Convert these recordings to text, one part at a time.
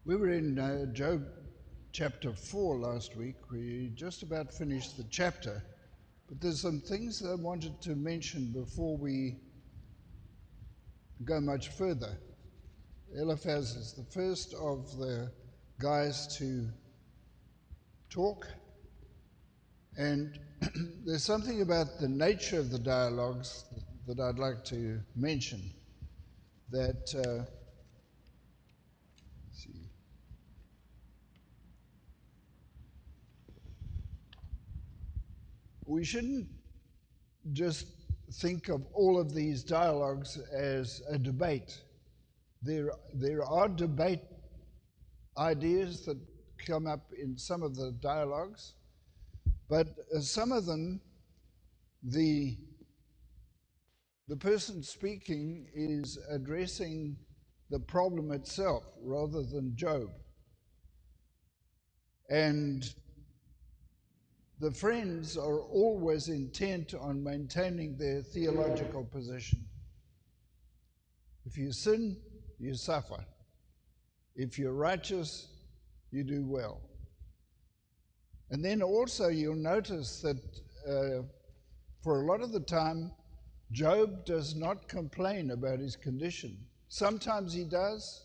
We were in Job chapter 4 last week. We just about finished the chapter, but there's some things that I wanted to mention before we go much further. Eliphaz is the first of the guys to talk, and there's something about the nature of the dialogues that I'd like to mention. That let's see. We shouldn't just think of all of these dialogues as a debate. There are debate ideas that come up in some of the dialogues, but some of them, the person speaking is addressing the problem itself rather than Job. And the friends are always intent on maintaining their theological position. If you sin, you suffer. If you're righteous, you do well. And then also you'll notice that for a lot of the time, Job does not complain about his condition. Sometimes he does.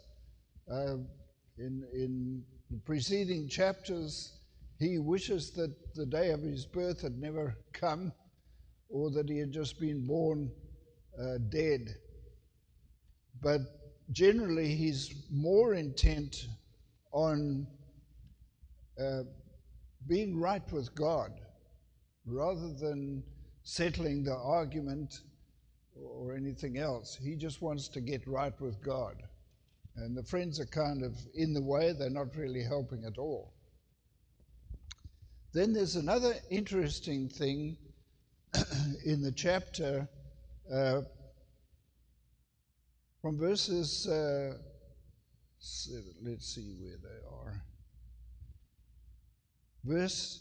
In the preceding chapters, he wishes that the day of his birth had never come, or that he had just been born dead. But generally, he's more intent on being right with God rather than settling the argument or anything else. He just wants to get right with God. And the friends are kind of in the way, they're not really helping at all. Then there's another interesting thing in the chapter from verses, let's see where they are. Verse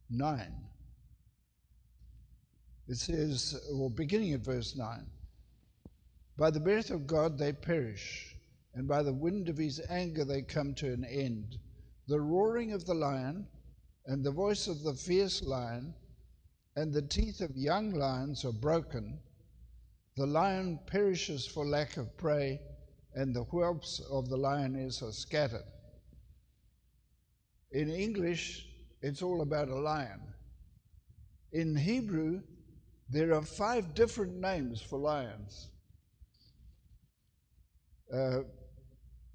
9. It says, or beginning at verse 9, by the breath of God they perish, and by the wind of his anger they come to an end. The roaring of the lion, and the voice of the fierce lion, and the teeth of young lions are broken. The lion perishes for lack of prey, and the whelps of the lioness are scattered. In English, it's all about a lion. In Hebrew, there are 5 different names for lions.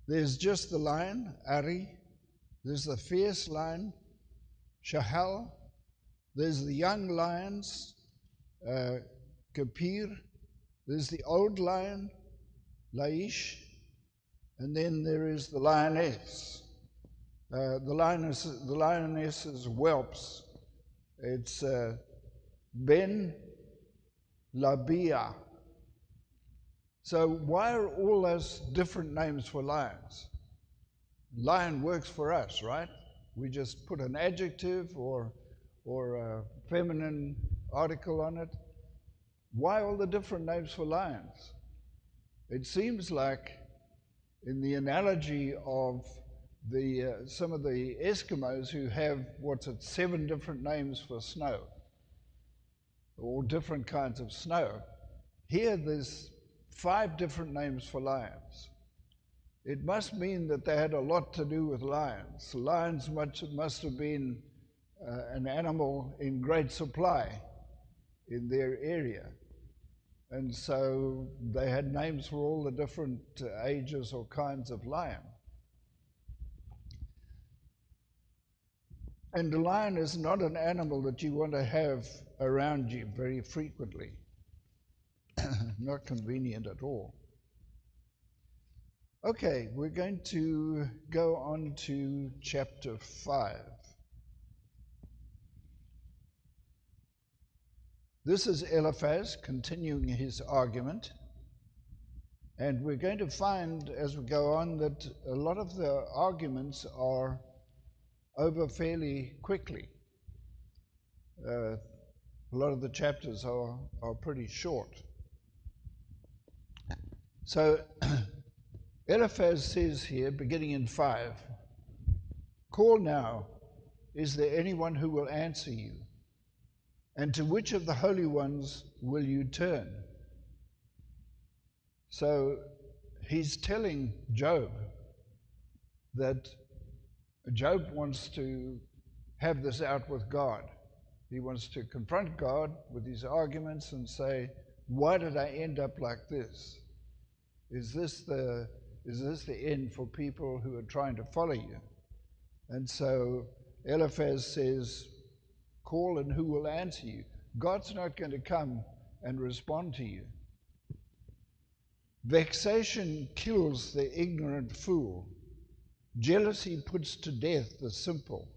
There's just the lion, Ari. There's the fierce lion, Shahal. There's the young lions, Kapir. There's the old lion, Laish. And then there is the lioness. The lioness's whelps. It's Ben Labia. So why are all those different names for lions? Lion works for us, right? We just put an adjective or a feminine article on it. Why all the different names for lions? It seems like in the analogy of some of the Eskimos who have 7 different names for snow, or different kinds of snow. Here there's 5 different names for lions. It must mean that they had a lot to do with lions. Lions must have been an animal in great supply in their area. And so they had names for all the different ages or kinds of lion. And a lion is not an animal that you want to have around you very frequently. Not convenient at all. Okay, we're going to go on to chapter 5. This is Eliphaz continuing his argument. And we're going to find as we go on that a lot of the arguments are over fairly quickly. A lot of the chapters are pretty short. So Eliphaz says here, beginning in 5, call now, is there anyone who will answer you? And to which of the holy ones will you turn? So he's telling Job that Job wants to have this out with God. He wants to confront God with his arguments and say, why did I end up like this? Is this the end for people who are trying to follow you? And so Eliphaz says, call and who will answer you? God's not going to come and respond to you. Vexation kills the ignorant fool. Jealousy puts to death the simple.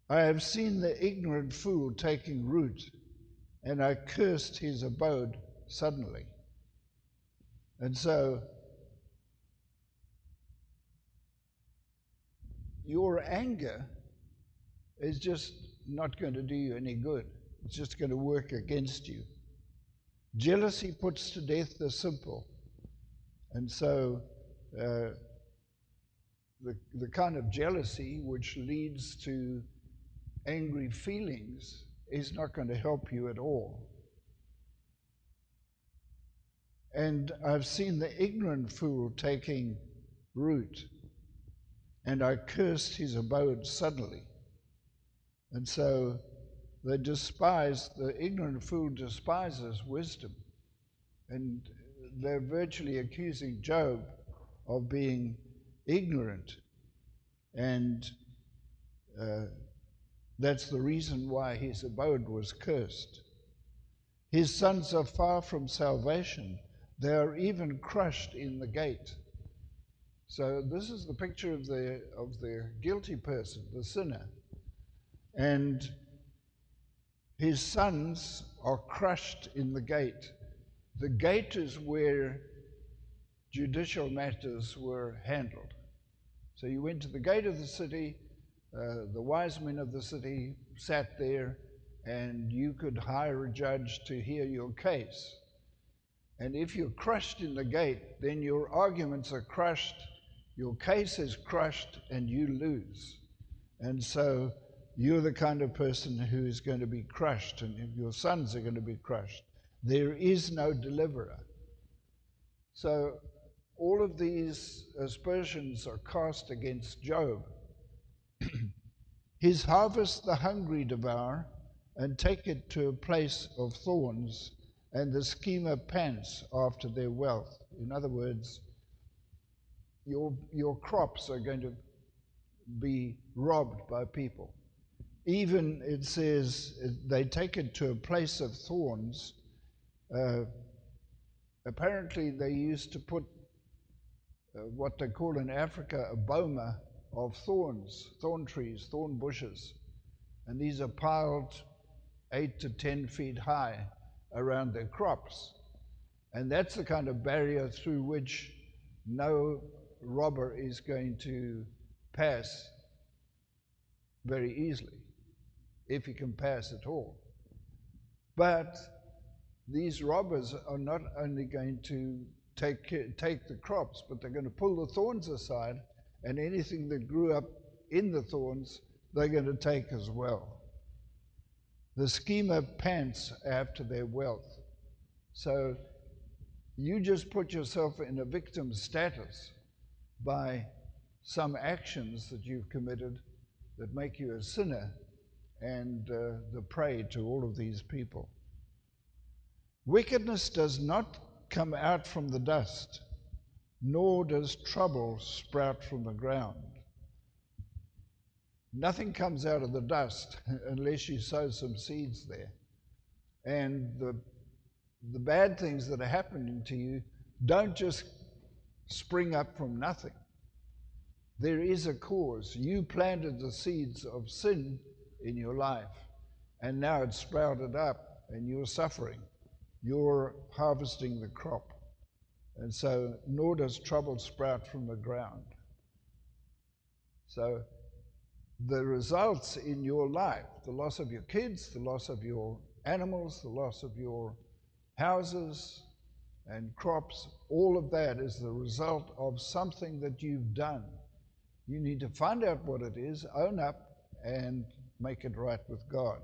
I have seen the ignorant fool taking root, and I cursed his abode suddenly. And so your anger is just not going to do you any good. It's just going to work against you. Jealousy puts to death the simple. And so the kind of jealousy which leads to angry feelings is not going to help you at all. And I've seen the ignorant fool taking root, and I cursed his abode suddenly. And so the ignorant fool despises wisdom. And they're virtually accusing Job of being ignorant. And that's the reason why his abode was cursed. His sons are far from salvation. They are even crushed in the gate. So this is the picture of the guilty person, the sinner. And his sons are crushed in the gate. The gate is where judicial matters were handled. So you went to the gate of the city, the wise men of the city sat there, and you could hire a judge to hear your case. And if you're crushed in the gate, then your arguments are crushed, your case is crushed, and you lose. And so you're the kind of person who is going to be crushed, and your sons are going to be crushed. There is no deliverer. So all of these aspersions are cast against Job. His harvest the hungry devour, and take it to a place of thorns, and the schemer pants after their wealth. In other words, your crops are going to be robbed by people. Even, it says, they take it to a place of thorns. Apparently they used to put what they call in Africa a boma of thorns, thorn trees, thorn bushes. And these are piled 8 to 10 feet high around their crops. And that's the kind of barrier through which no robber is going to pass very easily, if he can pass at all. But these robbers are not only going to take the crops, but they're going to pull the thorns aside, and anything that grew up in the thorns, they're going to take as well. The schemer pants after their wealth. So you just put yourself in a victim status by some actions that you've committed that make you a sinner and the prey to all of these people. Wickedness does not come out from the dust, nor does trouble sprout from the ground. Nothing comes out of the dust unless you sow some seeds there. And the bad things that are happening to you don't just spring up from nothing. There is a cause. You planted the seeds of sin in your life, and now it's sprouted up, and you're suffering. You're harvesting the crop. And so, nor does trouble sprout from the ground. So, the results in your life, the loss of your kids, the loss of your animals, the loss of your houses, and crops, all of that is the result of something that you've done. You need to find out what it is, own up, and make it right with God.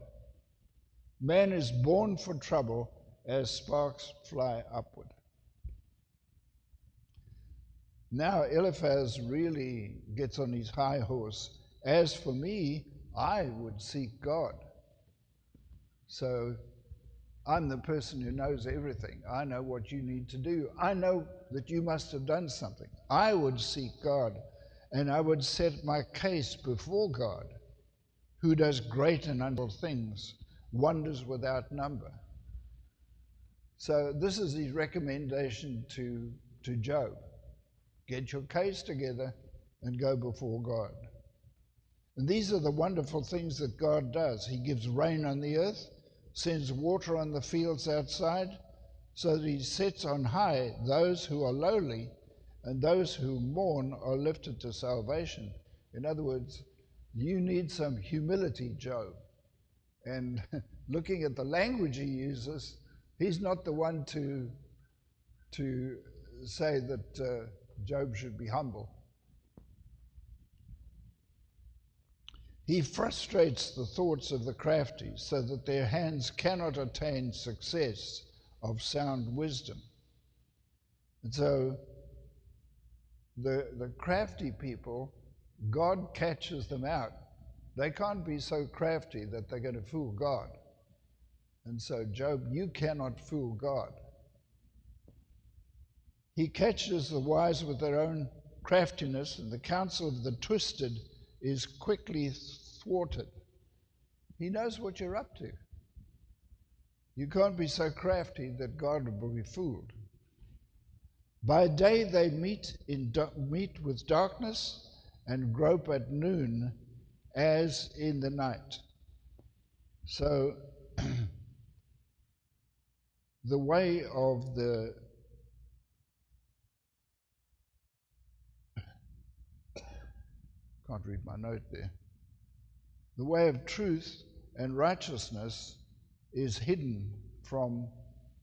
Man is born for trouble as sparks fly upward. Now Eliphaz really gets on his high horse. As for me, I would seek God. So I'm the person who knows everything. I know what you need to do. I know that you must have done something. I would seek God, and I would set my case before God, who does great and wonderful things, wonders without number. So this is his recommendation to Job. Get your case together and go before God. And these are the wonderful things that God does. He gives rain on the earth, sends water on the fields outside, so that he sets on high those who are lowly, and those who mourn are lifted to salvation. In other words, you need some humility, Job. And looking at the language he uses, he's not the one to say that Job should be humble. He frustrates the thoughts of the crafty so that their hands cannot attain success of sound wisdom. And so the crafty people, God catches them out. They can't be so crafty that they're going to fool God. And so, Job, you cannot fool God. He catches the wise with their own craftiness, and the counsel of the twisted is quickly thwarted. He knows what you're up to. You can't be so crafty that God will be fooled. By day they meet with darkness and grope at noon as in the night. So the way of the can't read my note there. The way of truth and righteousness is hidden from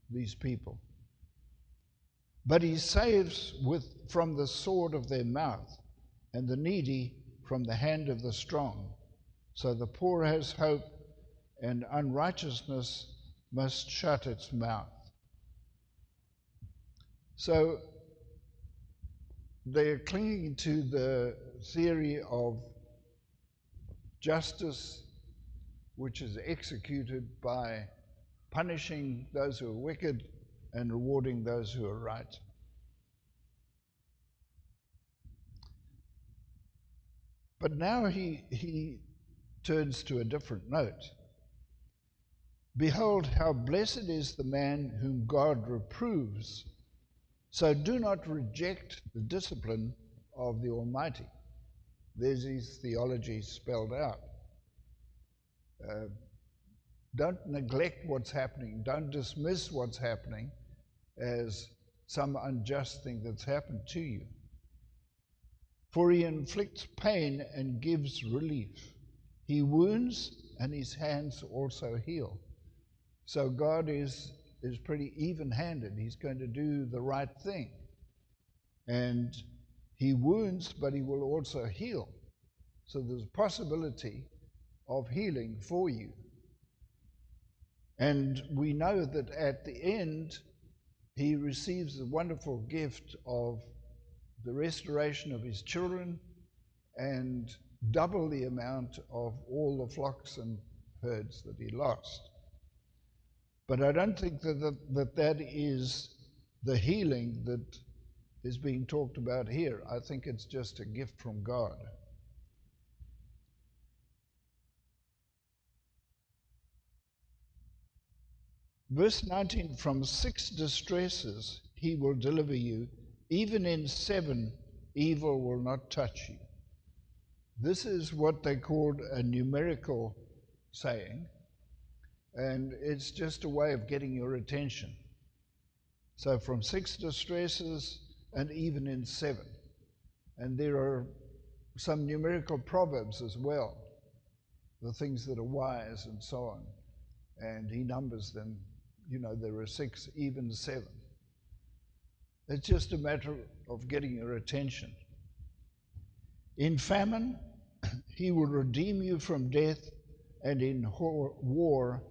these people. But he saves from the sword of their mouth, and the needy from the hand of the strong. So the poor has hope, and unrighteousness must shut its mouth. So they're clinging to the theory of justice, which is executed by punishing those who are wicked and rewarding those who are right. But now he turns to a different note. Behold, how blessed is the man whom God reproves. So do not reject the discipline of the Almighty. There's his theology spelled out. Don't neglect what's happening. Don't dismiss what's happening as some unjust thing that's happened to you. For he inflicts pain and gives relief. He wounds, and his hands also heal. So God is pretty even-handed. He's going to do the right thing. And he wounds, but he will also heal. So there's a possibility of healing for you. And we know that at the end, he receives the wonderful gift of the restoration of his children and double the amount of all the flocks and herds that he lost. But I don't think that is the healing that is being talked about here. I think it's just a gift from God. Verse 19, from 6 distresses he will deliver you, even in 7 evil will not touch you. This is what they called a numerical saying, and it's just a way of getting your attention. So from 6 distresses and even in 7. And there are some numerical proverbs as well, the things that are wise and so on. And he numbers them. You know, there are 6, even 7. It's just a matter of getting your attention. In famine, he will redeem you from death, and in war,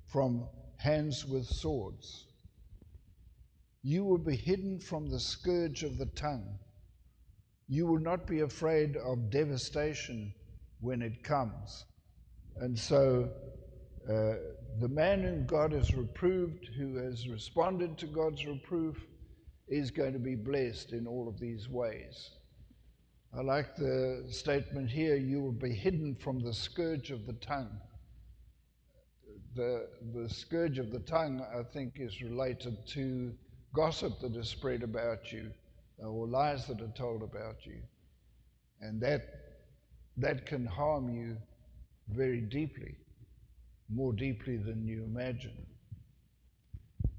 from hands with swords. You will be hidden from the scourge of the tongue. You will not be afraid of devastation when it comes. And so the man whom God has reproved, who has responded to God's reproof, is going to be blessed in all of these ways. I like the statement here, you will be hidden from the scourge of the tongue. The scourge of the tongue, I think, is related to gossip that is spread about you, or lies that are told about you. And that can harm you very deeply, more deeply than you imagine.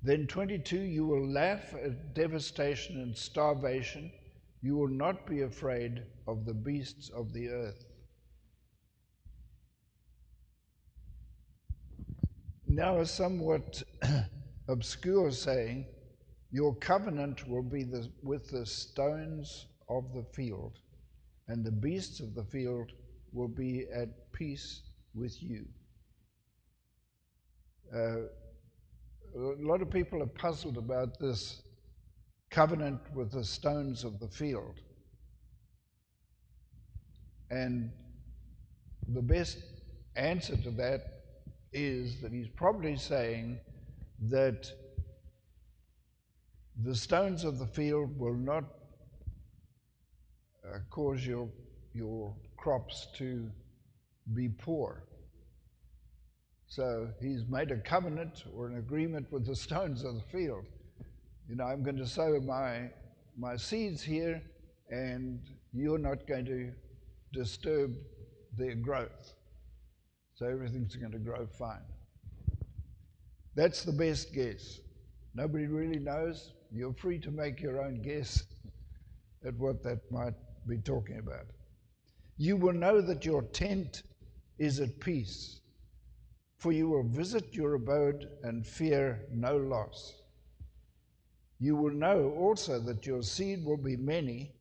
Then 22, you will laugh at devastation and starvation. You will not be afraid of the beasts of the earth. Now, a somewhat obscure saying, your covenant will be with the stones of the field, and the beasts of the field will be at peace with you. A lot of people are puzzled about this covenant with the stones of the field. And the best answer to that is that he's probably saying that the stones of the field will not cause your crops to be poor. So he's made a covenant or an agreement with the stones of the field. You know, I'm going to sow my seeds here, and you're not going to disturb their growth. So everything's going to grow fine. That's the best guess. Nobody really knows. You're free to make your own guess at what that might be talking about. You will know that your tent is at peace, for you will visit your abode and fear no loss. You will know also that your seed will be many,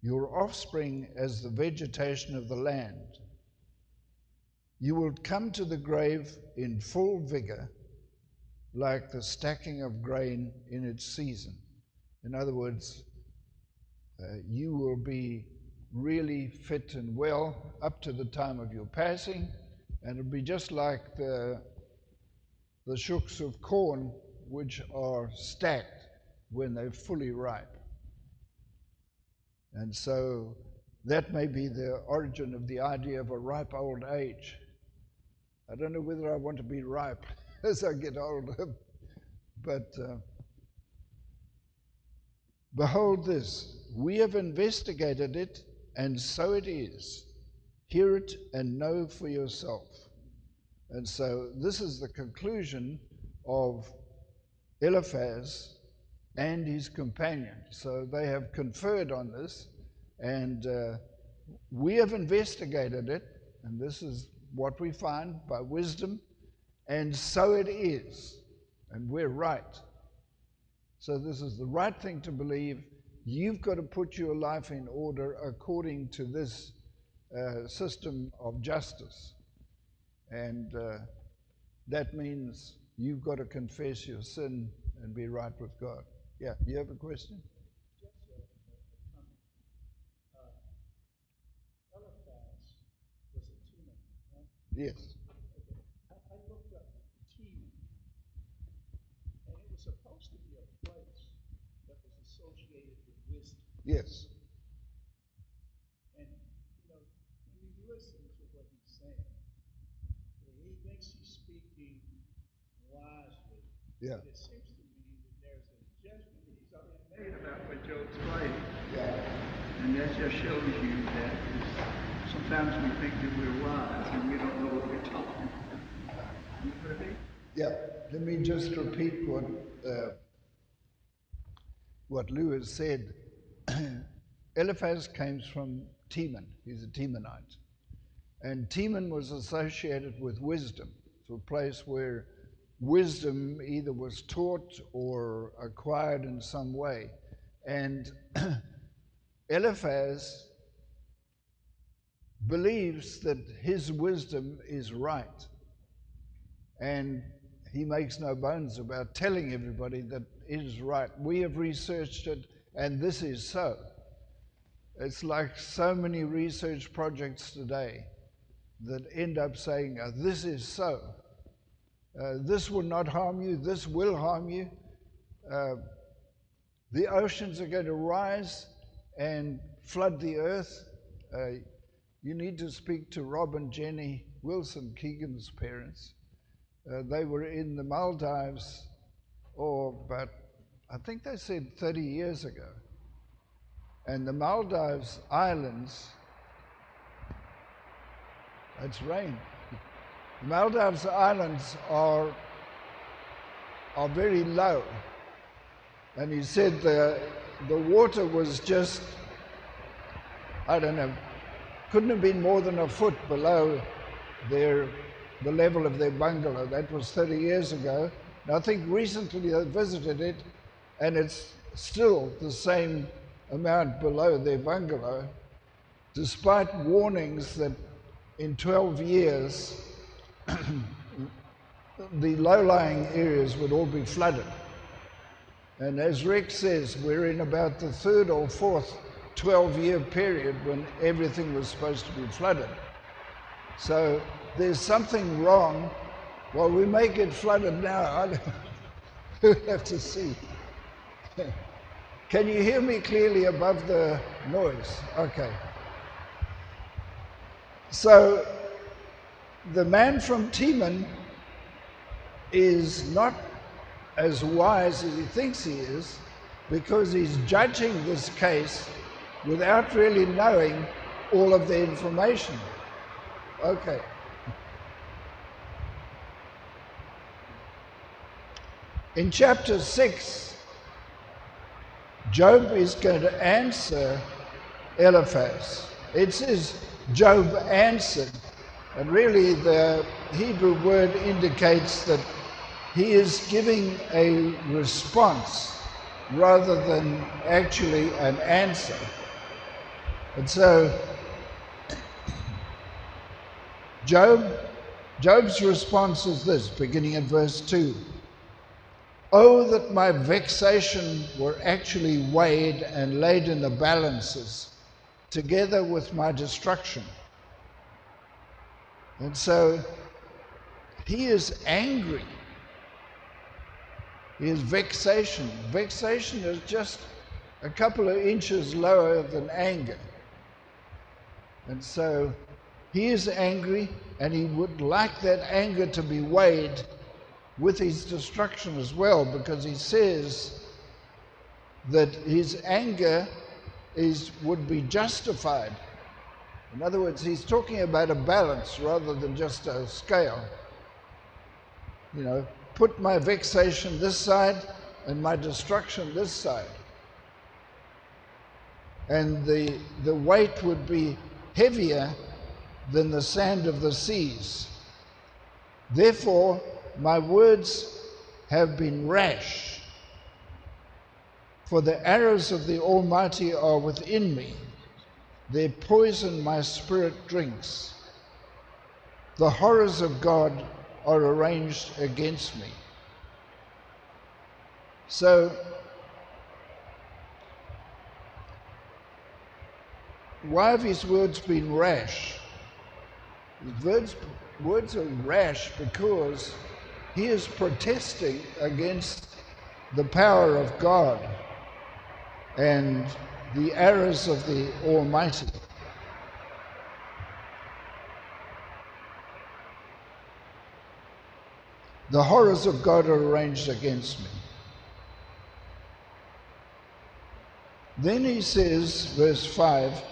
your offspring as the vegetation of the land. You will come to the grave in full vigor, like the stacking of grain in its season. In other words, you will be really fit and well up to the time of your passing, and it'll be just like the shooks of corn, which are stacked when they're fully ripe. And so that may be the origin of the idea of a ripe old age. I don't know whether I want to be ripe as I get older, but behold this, we have investigated it, and so it is. Hear it and know for yourself. And so this is the conclusion of Eliphaz and his companion. So they have conferred on this, and we have investigated it, and this is what we find by wisdom, and so it is, and we're right. So this is the right thing to believe. You've got to put your life in order according to this system of justice. And that means you've got to confess your sin and be right with God. Yeah, you have a question? Eliphaz was a Teman, right? Yes. Okay. I looked up Teman, and it was supposed to be a place that was associated with wisdom. Yes. And, you know, when you listen to what he's saying, he thinks he's speaking wisely. Yeah. But it seems to me that there's a judgment that he's already made about what Job's writing. Yeah. And that just shows you that sometimes we think that we're wise and we don't know what we're talking about. You know what I mean? Yeah. Let me just repeat what Lou has said. Eliphaz came from Teman. He's a Temanite. And Teman was associated with wisdom. It's a place where wisdom either was taught or acquired in some way. And Eliphaz believes that his wisdom is right. And he makes no bones about telling everybody that it is right. We have researched it, and this is so. It's like so many research projects today that end up saying, this is so. This will not harm you, this will harm you. The oceans are going to rise and flood the earth. You need to speak to Rob and Jenny Wilson, Keegan's parents. They were in the Maldives, but I think they said 30 years ago. And the Maldives Islands, it's rain. The Maldives Islands are very low. And he said the water was just, I don't know, couldn't have been more than a foot below the level of their bungalow. That was 30 years ago. And I think recently they visited it, and it's still the same amount below their bungalow, despite warnings that in 12 years the low-lying areas would all be flooded. And as Rick says, we're in about the third or fourth 12-year period when everything was supposed to be flooded. So there's something wrong. Well, we may get flooded now. We'll have to see. Can you hear me clearly above the noise? Okay. So the man from Teman is not as wise as he thinks he is, because he's judging this case without really knowing all of the information. Okay. In chapter 6, Job is going to answer Eliphaz. It says Job answered, and really the Hebrew word indicates that he is giving a response rather than actually an answer. And so Job's response is this, beginning at verse 2. Oh, that my vexation were actually weighed and laid in the balances, together with my destruction. And so he is angry. His vexation. Vexation is just a couple of inches lower than anger. And so he is angry, and he would like that anger to be weighed with his destruction as well, because he says that his anger would be justified. In other words, he's talking about a balance rather than just a scale. You know, put my vexation this side and my destruction this side. And the weight would be heavier than the sand of the seas. Therefore, my words have been rash, for the arrows of the Almighty are within me. Their poison my spirit drinks. The horrors of God are arranged against me. So, why have his words been rash? His words are rash because he is protesting against the power of God and the arrows of the Almighty. The horrors of God are arranged against me. Then he says, verse 5,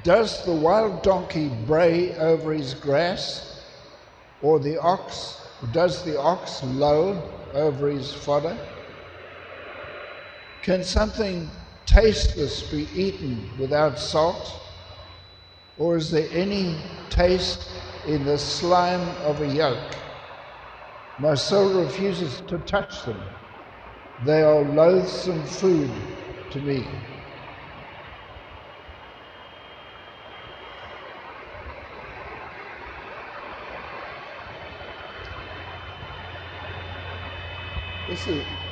does the wild donkey bray over his grass, or does the ox low over his fodder? Can something tasteless be eaten without salt? Or is there any taste in the slime of a yoke? My soul refuses to touch them. They are loathsome food to me.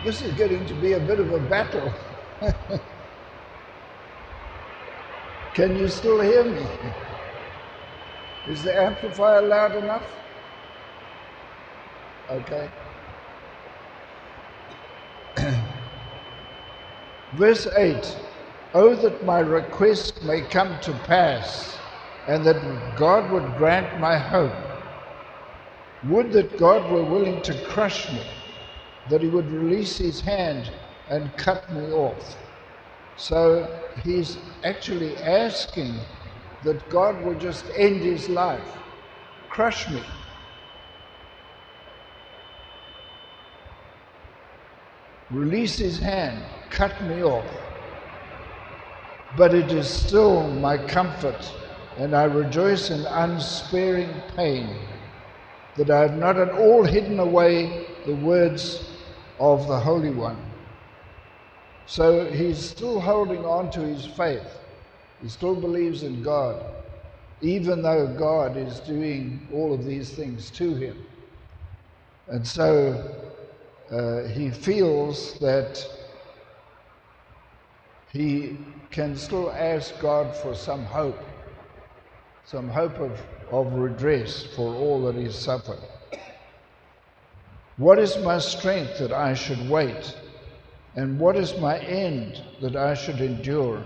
This is getting to be a bit of a battle. Can you still hear me? Is the amplifier loud enough? Okay. Verse 8, oh, that my request may come to pass, and that God would grant my hope. Would that God were willing to crush me, that he would release his hand and cut me off. So he's actually asking that God would just end his life, crush me. Release his hand, cut me off. But it is still my comfort, and I rejoice in unsparing pain, that I have not at all hidden away the words of the Holy One. So he's still holding on to his faith. He still believes in God, even though God is doing all of these things to him. And so he feels that he can still ask God for some hope of redress for all that he's suffered. What is my strength that I should wait? And what is my end that I should endure?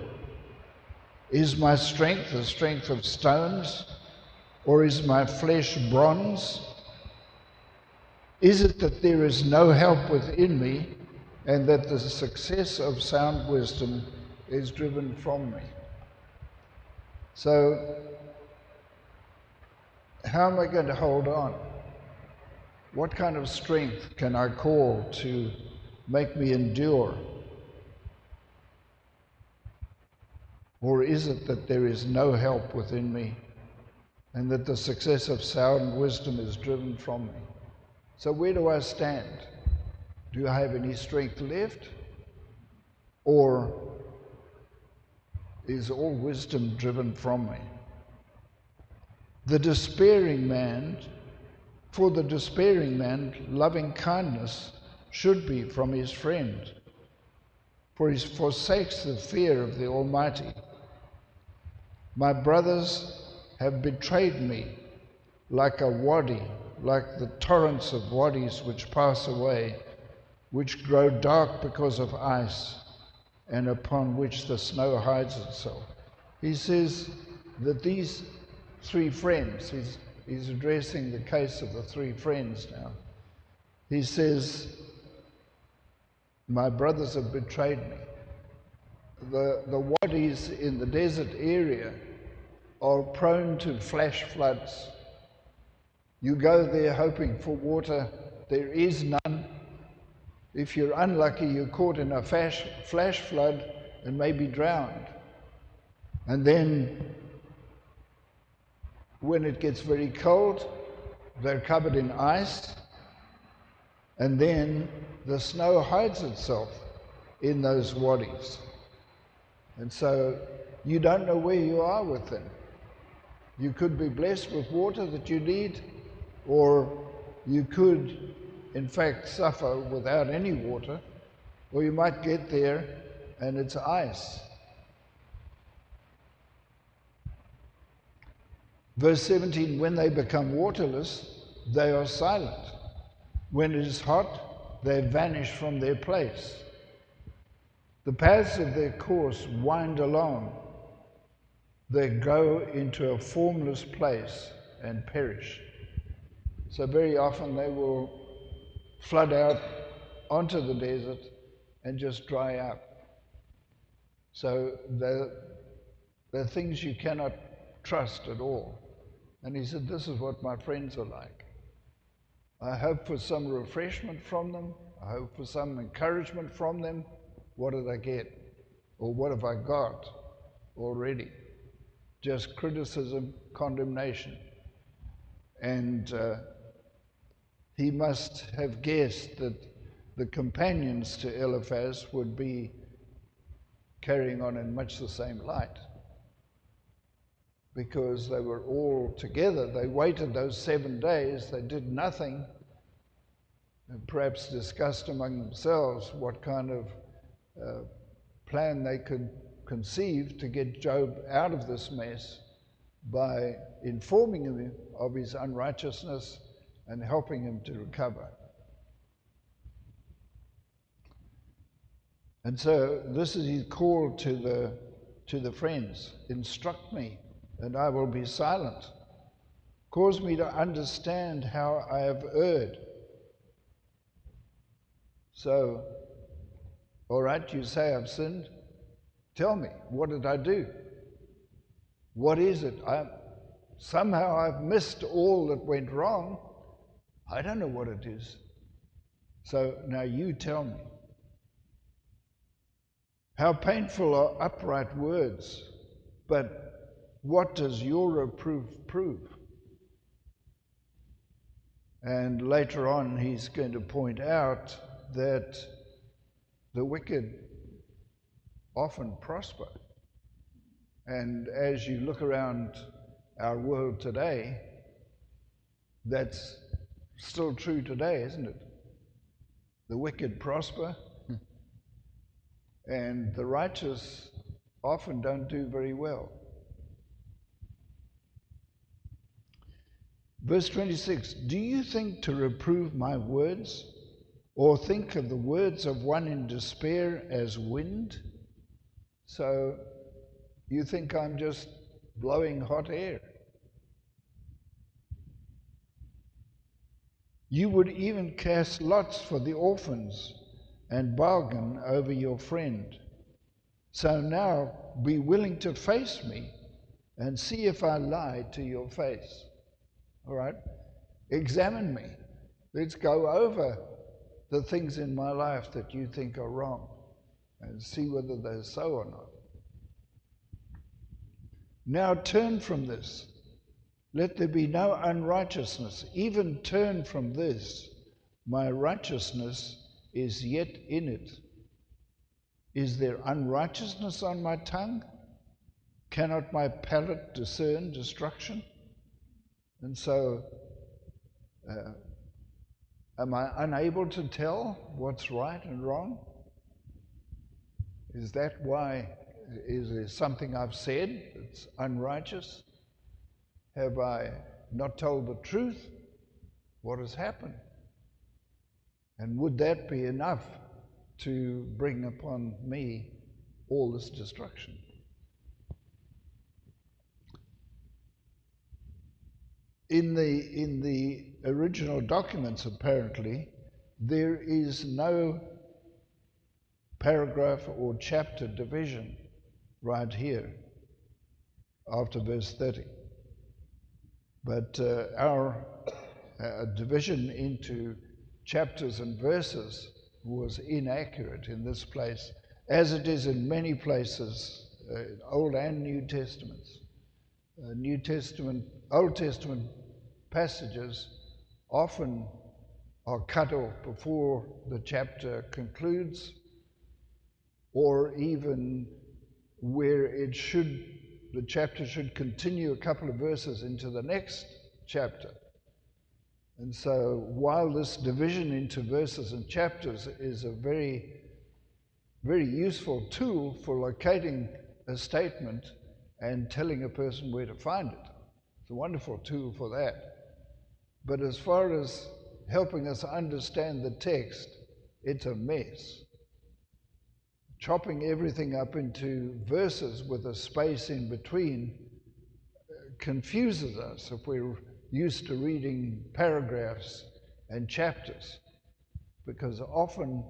Is my strength the strength of stones, or is my flesh bronze? Is it that there is no help within me, and that the success of sound wisdom is driven from me? So, how am I going to hold on? What kind of strength can I call to make me endure? Or is it that there is no help within me, and that the success of sound wisdom is driven from me? So where do I stand? Do I have any strength left? Or is all wisdom driven from me? The despairing man, for the despairing man, loving kindness should be from his friend, for he forsakes the fear of the Almighty. My brothers have betrayed me like a wadi, like the torrents of wadis which pass away, which grow dark because of ice, and upon which the snow hides itself. He says that these three friends, he's addressing the case of the three friends now. He says, my brothers have betrayed me. The wadis in the desert area are prone to flash floods. You go there hoping for water, there is none. If you're unlucky, you're caught in a flash flood and may be drowned. And then when it gets very cold, they're covered in ice, and then the snow hides itself in those wadis. And so you don't know where you are with them. You could be blessed with water that you need, or you could, in fact, suffer without any water, or you might get there and it's ice. Verse 17, when they become waterless, they are silent. When it is hot, they vanish from their place. The paths of their course wind along. They go into a formless place and perish. So very often they will flood out onto the desert and just dry up. So they're things you cannot trust at all. And he said, this is what my friends are like. I hope for some refreshment from them. I hope for some encouragement from them. What did I get? Or what have I got already? Just criticism, condemnation. And he must have guessed that the companions to Eliphaz would be carrying on in much the same light, because they were all together. They waited those 7 days, they did nothing, and perhaps discussed among themselves what kind of plan they could conceive to get Job out of this mess by informing him of his unrighteousness and helping him to recover. And so this is his call to the friends. Instruct me, and I will be silent. Cause me to understand how I have erred. So, all right, you say I've sinned. Tell me, what did I do? What is it? Somehow I've missed all that went wrong. I don't know what it is. So now you tell me. How painful are upright words, but what does your reproof prove? And later on, he's going to point out that the wicked often prosper. And as you look around our world today, that's still true today, isn't it? The wicked prosper, and the righteous often don't do very well. Verse 26, do you think to reprove my words, or think of the words of one in despair as wind? So you think I'm just blowing hot air? You would even cast lots for the orphans and bargain over your friend. So now be willing to face me and see if I lie to your face. All right? Examine me. Let's go over the things in my life that you think are wrong and see whether they're so or not. Now turn from this. Let there be no unrighteousness. Even turn from this. My righteousness is yet in it. Is there unrighteousness on my tongue? Cannot my palate discern destruction? And so, am I unable to tell what's right and wrong? Is that why? Is there something I've said that's unrighteous? Have I not told the truth? What has happened? And would that be enough to bring upon me all this destruction? In the original documents, apparently, there is no paragraph or chapter division right here after verse 30. But our division into chapters and verses was inaccurate in this place, as it is in many places, Old and New Testaments. Old Testament passages often are cut off before the chapter concludes, or even where the chapter should continue a couple of verses into the next chapter. And so while this division into verses and chapters is a very, very useful tool for locating a statement and telling a person where to find it, it's a wonderful tool for that. But as far as helping us understand the text, it's a mess. Chopping everything up into verses with a space in between confuses us if we're used to reading paragraphs and chapters, because often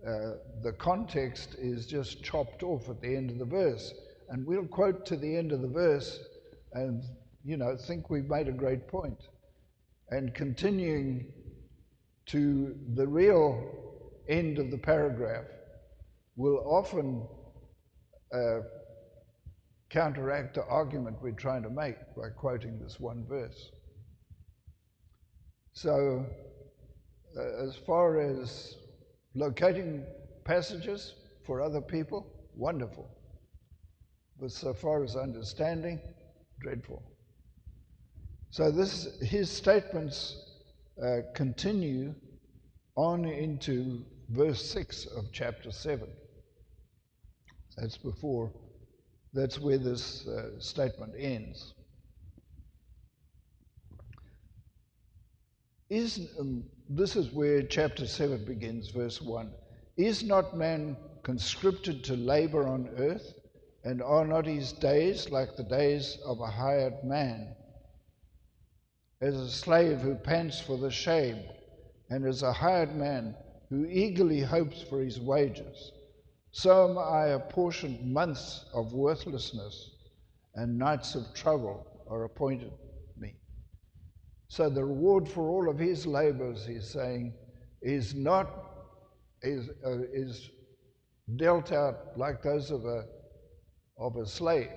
the context is just chopped off at the end of the verse, and we'll quote to the end of the verse and think we've made a great point, and continuing to the real end of the paragraph will often counteract the argument we're trying to make by quoting this one verse. So As far as locating passages for other people, wonderful. But so far as understanding, dreadful. So his statements continue on into verse 6 of chapter 7. That's where this statement ends. This is where chapter 7 begins, verse 1. Is not man conscripted to labor on earth, and are not his days like the days of a hired man? As a slave who pants for the shame, and as a hired man who eagerly hopes for his wages, so am I apportioned months of worthlessness, and nights of trouble are appointed me. So the reward for all of his labors, he's saying, is dealt out like those of a slave.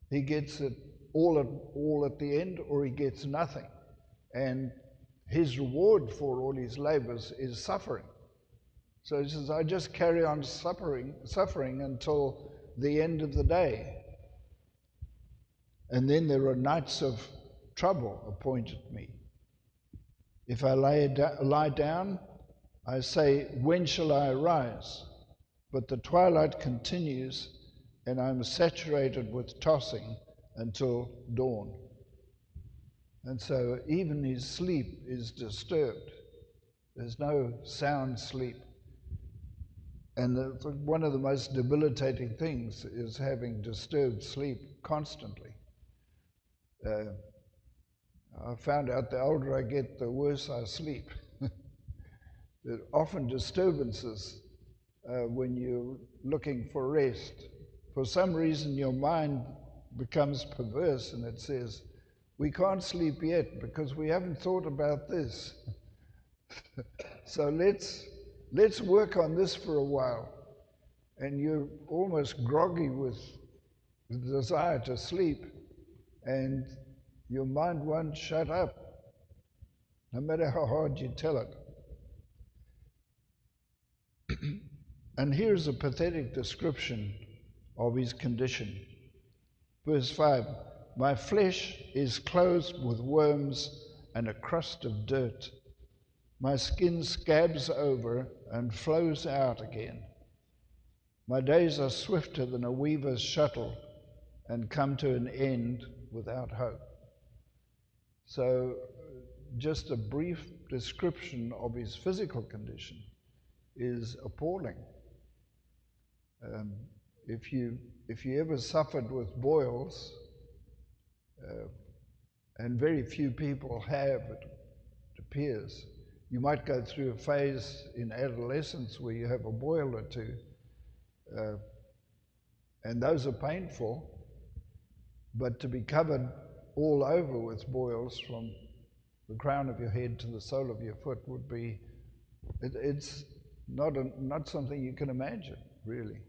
He gets it all at the end, or he gets nothing. And his reward for all his labors is suffering. So he says, I just carry on suffering until the end of the day. And then there are nights of trouble appointed me. If I lie down, I say, when shall I arise? But the twilight continues, and I'm saturated with tossing until dawn. And so even his sleep is disturbed. There's no sound sleep. And one of the most debilitating things is having disturbed sleep constantly. I found out the older I get, the worse I sleep. There are often disturbances when you're looking for rest. For some reason, your mind becomes perverse and it says, we can't sleep yet because we haven't thought about this. So let's work on this for a while. And you're almost groggy with the desire to sleep, and your mind won't shut up, no matter how hard you tell it. And here's a pathetic description of his condition. Verse 5, my flesh is clothed with worms and a crust of dirt. My skin scabs over and flows out again. My days are swifter than a weaver's shuttle and come to an end without hope. So just a brief description of his physical condition is appalling. If you ever suffered with boils, and very few people have, it appears, you might go through a phase in adolescence where you have a boil or two, and those are painful, but to be covered all over with boils from the crown of your head to the sole of your foot would be, it's not something you can imagine, really,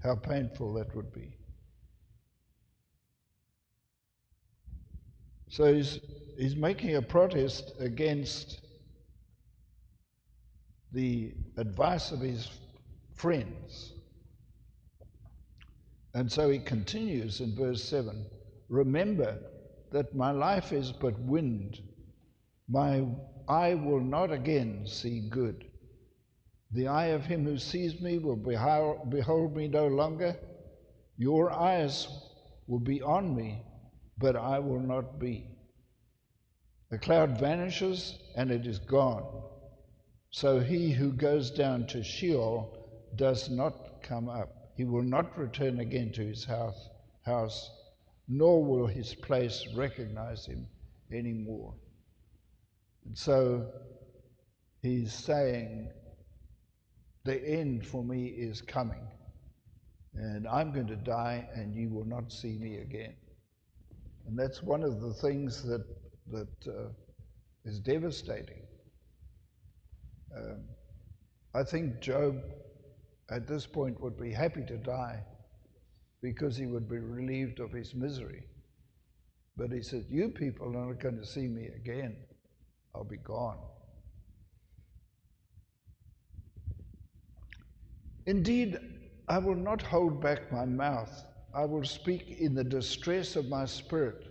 how painful that would be. So he's making a protest against the advice of his friends. And so he continues in verse 7, remember that my life is but wind. My eye will not again see good. The eye of him who sees me will behold me no longer. Your eyes will be on me, but I will not be. The cloud vanishes and it is gone. So he who goes down to Sheol does not come up. He will not return again to his house, nor will his place recognize him anymore. And so he's saying, the end for me is coming, and I'm going to die, and you will not see me again. And that's one of the things that is devastating. I think Job at this point would be happy to die because he would be relieved of his misery. But he said, you people are not going to see me again. I'll be gone. Indeed, I will not hold back my mouth. I will speak in the distress of my spirit.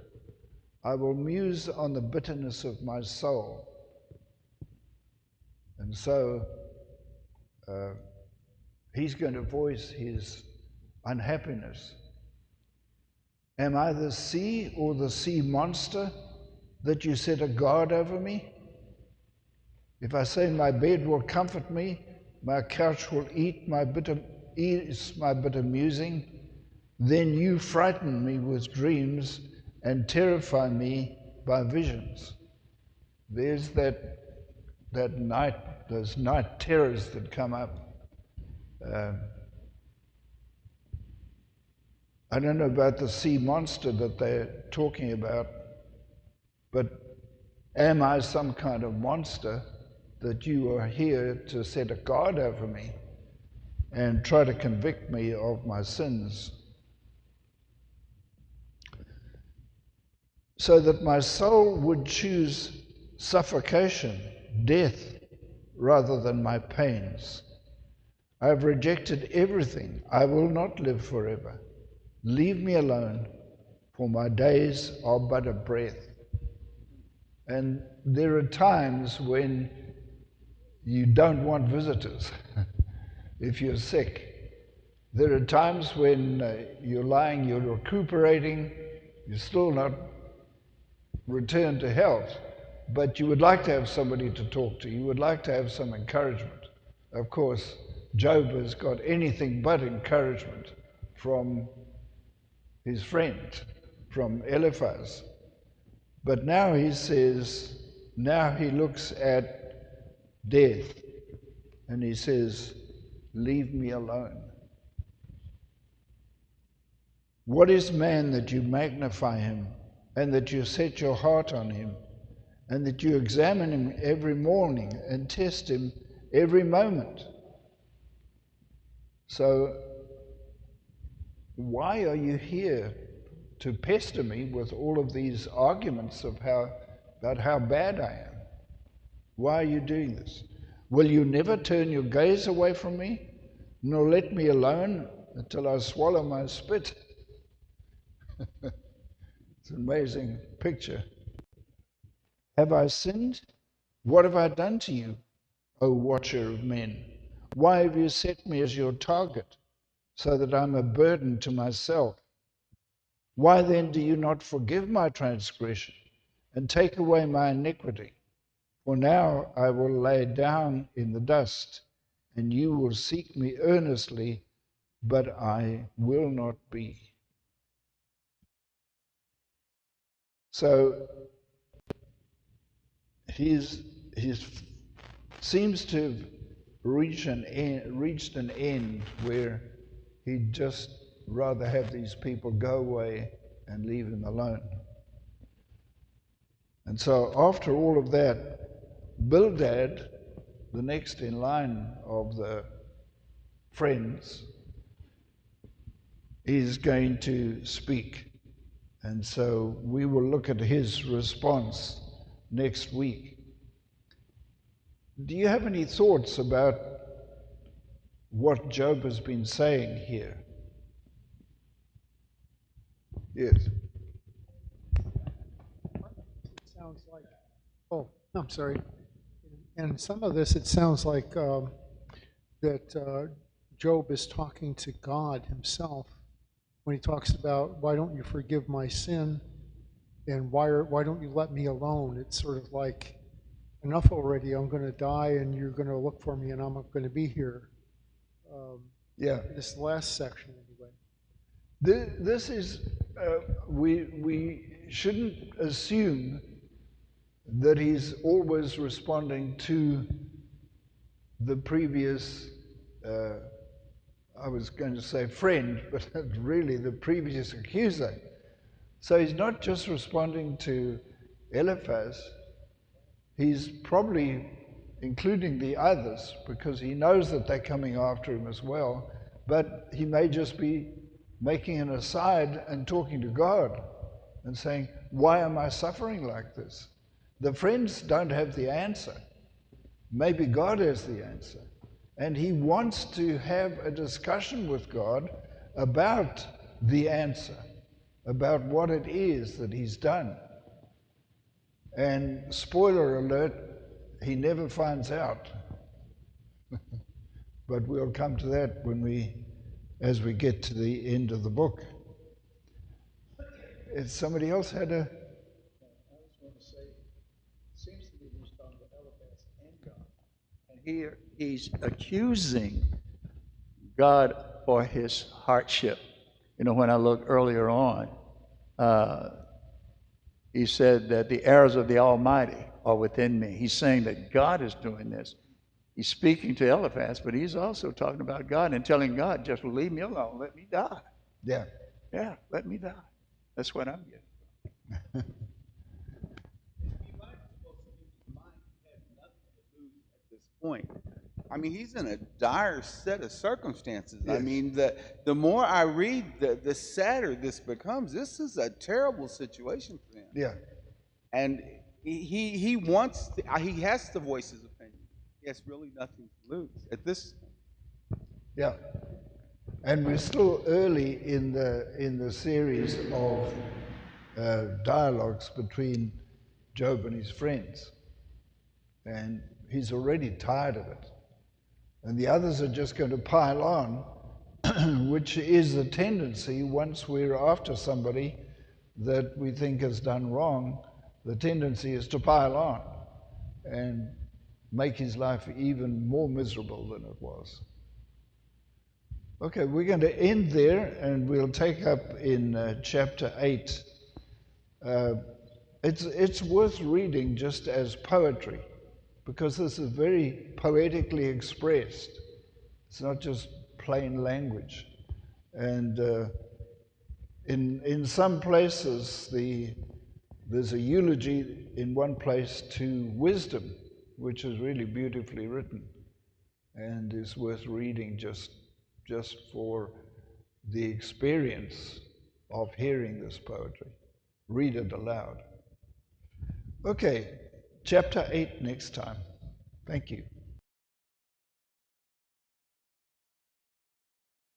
I will muse on the bitterness of my soul. And so he's going to voice his unhappiness. Am I the sea or the sea monster that you set a guard over me? If I say my bed will comfort me, my couch will ease my bitter musing, then you frighten me with dreams and terrify me by visions. There's that night, those night terrors that come up. I don't know about the sea monster that they're talking about, but am I some kind of monster that you are here to set a guard over me and try to convict me of my sins, so that my soul would choose suffocation, death, rather than my pains? I have rejected everything. I will not live forever. Leave me alone, for my days are but a breath. And there are times when you don't want visitors. If you're sick, there are times when you're lying, you're recuperating, you're still not returned to health, but you would like to have somebody to talk to. You would like to have some encouragement. Of course, Job has got anything but encouragement from his friend, from Eliphaz. But now he says, now he looks at death and he says, leave me alone. What is man that you magnify him, and that you set your heart on him, and that you examine him every morning and test him every moment? So why are you here to pester me with all of these arguments about how bad I am? Why are you doing this? Will you never turn your gaze away from me, nor let me alone until I swallow my spit? It's an amazing picture. Have I sinned? What have I done to you, O watcher of men? Why have you set me as your target, so that I'm a burden to myself? Why then do you not forgive my transgression and take away my iniquity? For now I will lay down in the dust, and you will seek me earnestly, but I will not be. So he seems to have reached an end where he'd just rather have these people go away and leave him alone. And so after all of that, Bildad, the next in line of the friends, is going to speak. And so we will look at his response next week. Do you have any thoughts about what Job has been saying here? Yes. Sounds like, oh, I'm sorry. And some of this, it sounds like that Job is talking to God himself when he talks about, why don't you forgive my sin, and why don't you let me alone? It's sort of like, enough already, I'm going to die and you're going to look for me and I'm not going to be here. This last section anyway. This is, we shouldn't assume that he's always responding to the previous, I was going to say friend, but really the previous accuser. So he's not just responding to Eliphaz, he's probably including the others, because he knows that they're coming after him as well, but he may just be making an aside and talking to God and saying, why am I suffering like this? The friends don't have the answer. Maybe God has the answer. and he wants to have a discussion with God about the answer, about what it is that he's done. And spoiler alert, he never finds out. But we'll come to that as we get to the end of the book. If somebody else had a... I just want to say, it seems to me he's talking about Eliphaz and God. And here he's accusing God for his hardship. You know, when I looked earlier on, he said that the arrows of the Almighty are within me. He's saying that God is doing this. He's speaking to Eliphaz, but he's also talking about God and telling God, just leave me alone, let me die. Yeah. Yeah, let me die. That's what I'm getting. Point. I mean, he's in a dire set of circumstances. Yes. I mean, the more I read, the sadder this becomes. This is a terrible situation for him. Yeah. And he has to voice his opinion. He has really nothing to lose at this. Yeah. And we're still early in the series of dialogues between Job and his friends. And he's already tired of it. And the others are just going to pile on, which is a tendency once we're after somebody that we think has done wrong. The tendency is to pile on and make his life even more miserable than it was. Okay, we're going to end there, and we'll take up in chapter 8. It's worth reading just as poetry, because this is very poetically expressed. It's not just plain language. And in some places, there's a eulogy in one place to wisdom, which is really beautifully written and is worth reading just for the experience of hearing this poetry. Read it aloud. Okay, chapter 8 next time. Thank you.